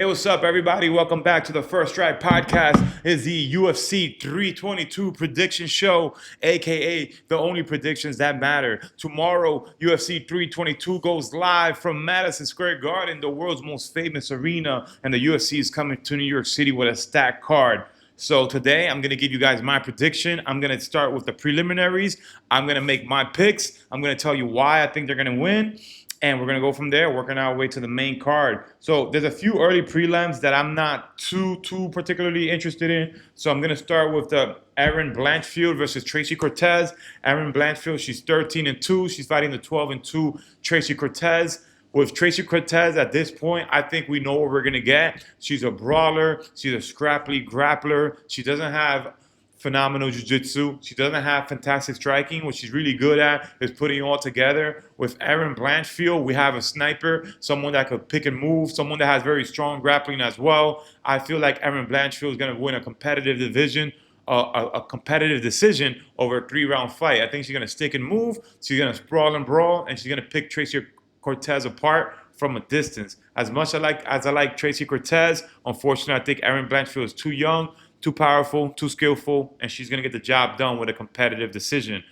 Hey, what's up, everybody? Welcome back to the First Strike Podcast. It's the UFC 322 prediction show, aka the only predictions that matter. Tomorrow, UFC 322 goes live from Madison Square Garden, the world's most famous arena, and the UFC is coming to New York City with a stacked card. So today, I'm going to give you guys my prediction. I'm going to start with the preliminaries. I'm going to make my picks. I'm going to tell you why I think they're going to win. And we're going to go from there, working our way to the main card. So there's a few early prelims that I'm not too particularly interested in. So I'm going to start with the Erin Blanchfield versus Tracy Cortez. Erin Blanchfield, she's 13-2. She's fighting the 12-2 Tracy Cortez. With Tracy Cortez at this point, I think we know what we're going to get. She's a brawler. She's a scrappy grappler. She doesn't have phenomenal jiu-jitsu. She doesn't have fantastic striking. What she's really good at is putting it all together. With Erin Blanchfield, we have a sniper, someone that could pick and move, someone that has very strong grappling as well. I feel like Erin Blanchfield is going to win a competitive division, a competitive decision over a 3-round fight. I think she's going to stick and move. She's going to sprawl and brawl, and she's going to pick Tracy Cortez apart from a distance. As much as I like Tracy Cortez, unfortunately, I think Erin Blanchfield is too young, too powerful, too skillful, and she's going to get the job done with a competitive decision.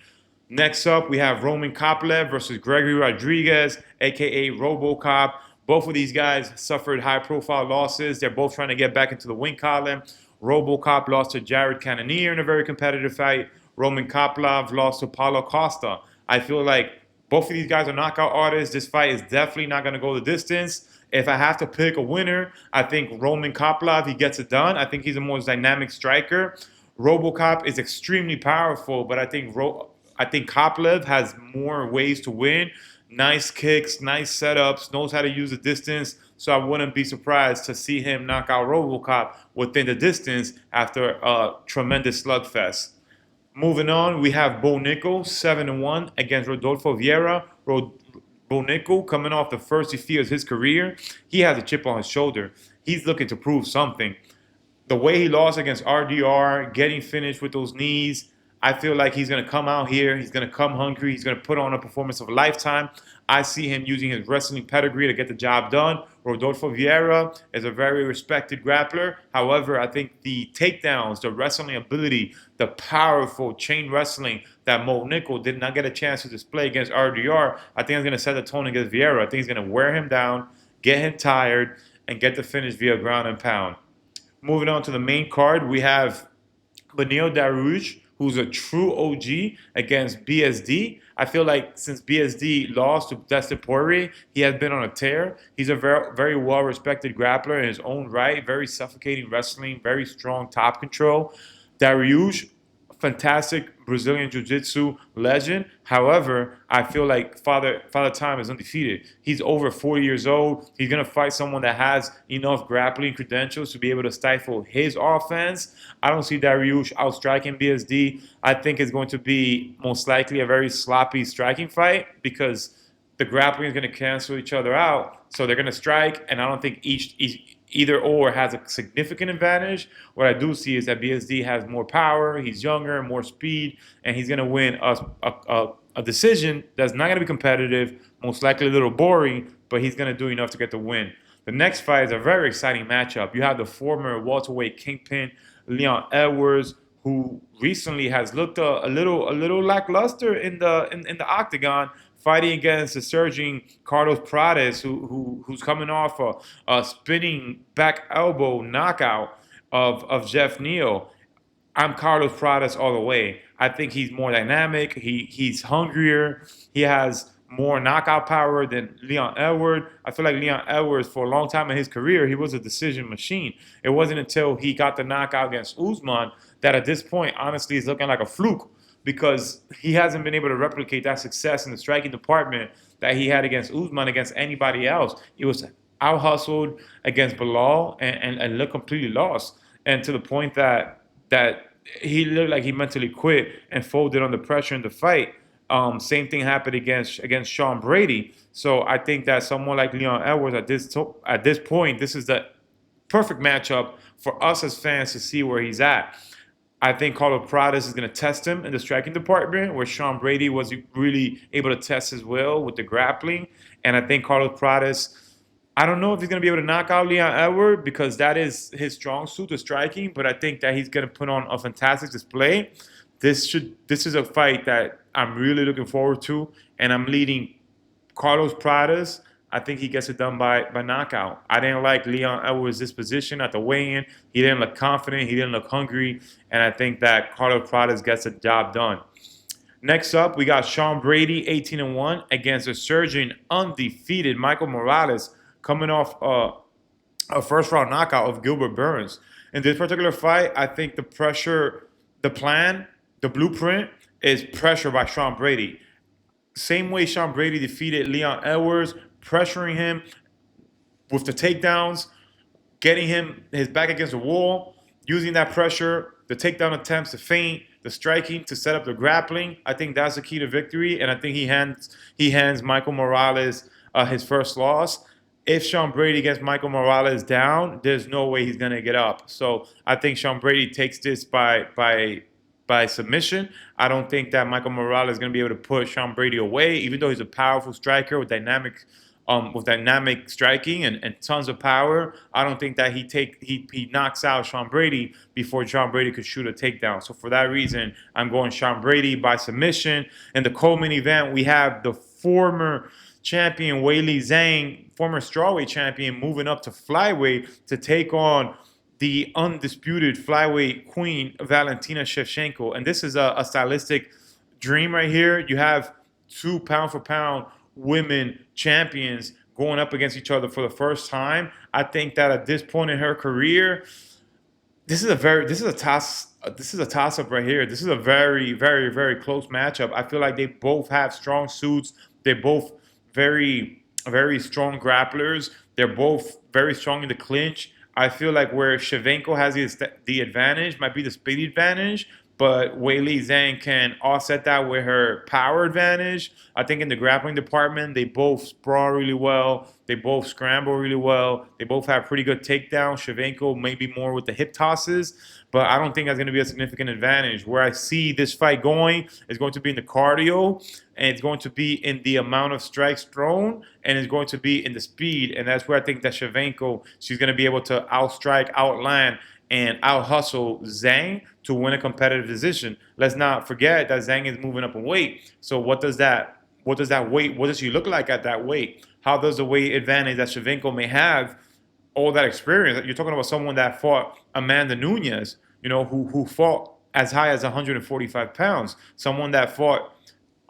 Next up, we have Roman Koplev versus Gregory Rodriguez, a.k.a. RoboCop. Both of these guys suffered high-profile losses. They're both trying to get back into the win column. RoboCop lost to Jared Cannonier in a very competitive fight. Roman Koplev lost to Paulo Costa. I feel like both of these guys are knockout artists. This fight is definitely not going to go the distance. If I have to pick a winner, I think Roman Koplev, he gets it done. I think he's the most dynamic striker. RoboCop is extremely powerful, but I think Koplev has more ways to win. Nice kicks, nice setups, knows how to use the distance. So I wouldn't be surprised to see him knock out RoboCop within the distance after a tremendous slugfest. Moving on, we have Bo Nickel, 7-1 against Rodolfo Vieira. Bo Nickel, coming off the first defeat of his career, he has a chip on his shoulder. He's looking to prove something. The way he lost against RDR, getting finished with those knees, I feel like he's going to come out here. He's going to come hungry. He's going to put on a performance of a lifetime. I see him using his wrestling pedigree to get the job done. Rodolfo Vieira is a very respected grappler. However, I think the takedowns, the wrestling ability, the powerful chain wrestling that Mo Nickel did not get a chance to display against RDR, I think is going to set the tone against Vieira. I think he's going to wear him down, get him tired, and get the finish via ground and pound. Moving on to the main card, we have Beneil Dariush, who's a true OG against BSD. I feel like since BSD lost to Dustin Poirier, he has been on a tear. He's a very well-respected grappler in his own right, very suffocating wrestling, very strong top control. Dariush, fantastic Brazilian Jiu-Jitsu legend. However, I feel like Father Time is undefeated. He's over 40 years old. He's going to fight someone that has enough grappling credentials to be able to stifle his offense. I don't see Dariush outstriking BSD. I think it's going to be most likely a very sloppy striking fight because the grappling is going to cancel each other out. So they're going to strike, and I don't think either or has a significant advantage. What I do see is that BSD has more power, he's younger, more speed, and he's going to win a decision that's not going to be competitive, most likely a little boring, but he's going to do enough to get the win. The next fight is a very exciting matchup. You have the former welterweight kingpin Leon Edwards, who recently has looked a little lackluster in the octagon, fighting against the surging Carlos Prates, who's coming off a spinning back elbow knockout of Jeff Neal. I'm Carlos Prates all the way. I think he's more dynamic. He's hungrier. He has more knockout power than Leon Edwards. I feel like Leon Edwards, for a long time in his career, he was a decision machine. It wasn't until he got the knockout against Usman that at this point, honestly, is looking like a fluke, because he hasn't been able to replicate that success in the striking department that he had against Usman, against anybody else. He was out-hustled against Bilal and looked completely lost. And to the point that he looked like he mentally quit and folded under pressure in the fight. Same thing happened against Sean Brady. So I think that someone like Leon Edwards at this point, this is the perfect matchup for us as fans to see where he's at. I think Carlos Prates is going to test him in the striking department, where Sean Brady was really able to test his will with the grappling. And I think Carlos Prates, I don't know if he's going to be able to knock out Leon Edwards because that is his strong suit, the striking, but I think that he's going to put on a fantastic display. This is a fight that I'm really looking forward to, and I'm leading Carlos Pradas. I think he gets it done by knockout. I didn't like Leon Edwards' disposition at the weigh-in. He didn't look confident. He didn't look hungry, and I think that Carlos Pradas gets the job done. Next up, we got Sean Brady, 18-1, against a surging, undefeated Michael Morales, coming off a first-round knockout of Gilbert Burns. In this particular fight, I think the pressure, the plan, the blueprint is pressure by Sean Brady. Same way Sean Brady defeated Leon Edwards, pressuring him with the takedowns, getting him his back against the wall, using that pressure, the takedown attempts, the feint, the striking to set up the grappling. I think that's the key to victory, and I think he hands Michael Morales his first loss. If Sean Brady gets Michael Morales down, there's no way he's gonna get up. So I think Sean Brady takes this by submission. I don't think that Michael Morales is gonna be able to put Sean Brady away, even though he's a powerful striker with dynamic striking and tons of power. I don't think that he knocks out Sean Brady before Sean Brady could shoot a takedown. So for that reason, I'm going Sean Brady by submission. In the co-main event, we have the former champion Weili Zhang, former strawweight champion, moving up to flyweight to take on the undisputed flyweight queen Valentina Shevchenko. And this is a stylistic dream right here. You have two pound-for-pound women champions going up against each other for the first time. I think that at this point in her career, this is a toss-up right here. This is a very, very, very close matchup. I feel like they both have strong suits. They're both very, very strong grapplers. They're both very strong in the clinch. I feel like where Shevchenko has the advantage might be the speed advantage, but Weili Zhang can offset that with her power advantage. I think in the grappling department, they both sprawl really well. They both scramble really well. They both have pretty good takedowns. Shevchenko maybe more with the hip tosses, but I don't think that's going to be a significant advantage. Where I see this fight going is going to be in the cardio, and it's going to be in the amount of strikes thrown, and it's going to be in the speed. And that's where I think that Shevchenko, she's going to be able to outstrike, outland, and out-hustle Zhang to win a competitive decision. Let's not forget that Zhang is moving up in weight. So what does she look like at that weight? How does the weight advantage that Shevchenko may have, all that experience? You're talking about someone that fought Amanda Nunes, who fought as high as 145 pounds. Someone that fought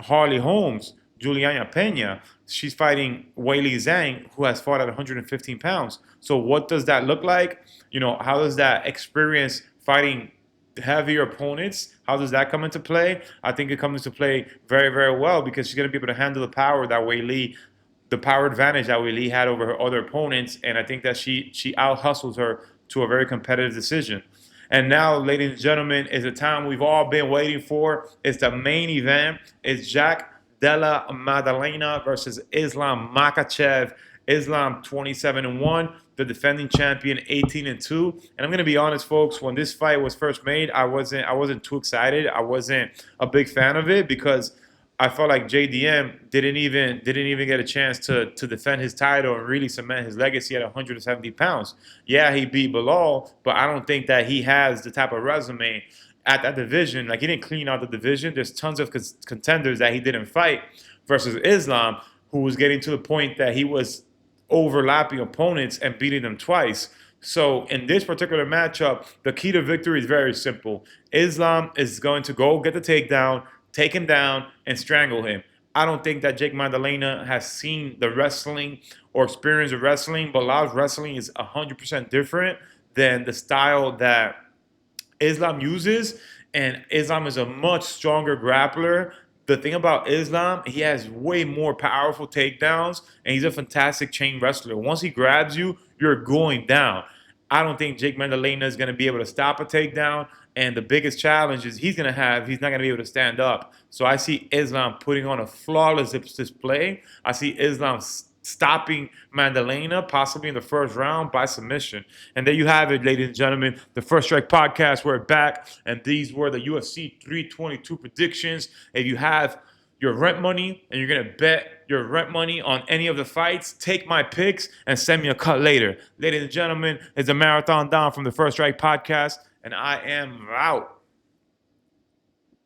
Harley Holmes, Juliana Pena. She's fighting Weili Zhang, who has fought at 115 pounds. So what does that look like? How does that experience fighting heavier opponents, how does that come into play? I think it comes into play very, very well because she's going to be able to handle the power the power advantage that Weili had over her other opponents. And I think that she out-hustles her to a very competitive decision. And now, ladies and gentlemen, is the time we've all been waiting for. It's the main event. It's Jack Della Maddalena versus Islam Makhachev. Islam 27-1, the defending champion 18-2. And I'm gonna be honest, folks, when this fight was first made, I wasn't too excited. I wasn't a big fan of it because I felt like JDM didn't even get a chance to defend his title and really cement his legacy at 170 pounds. Yeah, he beat Bilal, but I don't think that he has the type of resume at that division. Like, he didn't clean out the division. There's tons of contenders that he didn't fight versus Islam, who was getting to the point that he was overlapping opponents and beating them twice. So in this particular matchup, the key to victory is very simple. Islam is going to go get the takedown, take him down, and strangle him. I don't think that Jake Maddalena has seen the wrestling or experience of wrestling, but Bilal's wrestling is 100% different than the style that Islam uses, and Islam is a much stronger grappler. The thing about Islam, he has way more powerful takedowns, and he's a fantastic chain wrestler. Once he grabs you, you're going down. I don't think Jake Maddalena is going to be able to stop a takedown, and the biggest challenge is he's not going to be able to stand up. So I see Islam putting on a flawless display. I see Islam stopping Maddalena, possibly in the first round by submission. And there you have it, ladies and gentlemen. The First Strike Podcast, we're back. And these were the UFC 322 predictions. If you have your rent money and you're going to bet your rent money on any of the fights, take my picks and send me a cut later. Ladies and gentlemen, it's a Marathon Down from the First Strike Podcast, and I am out.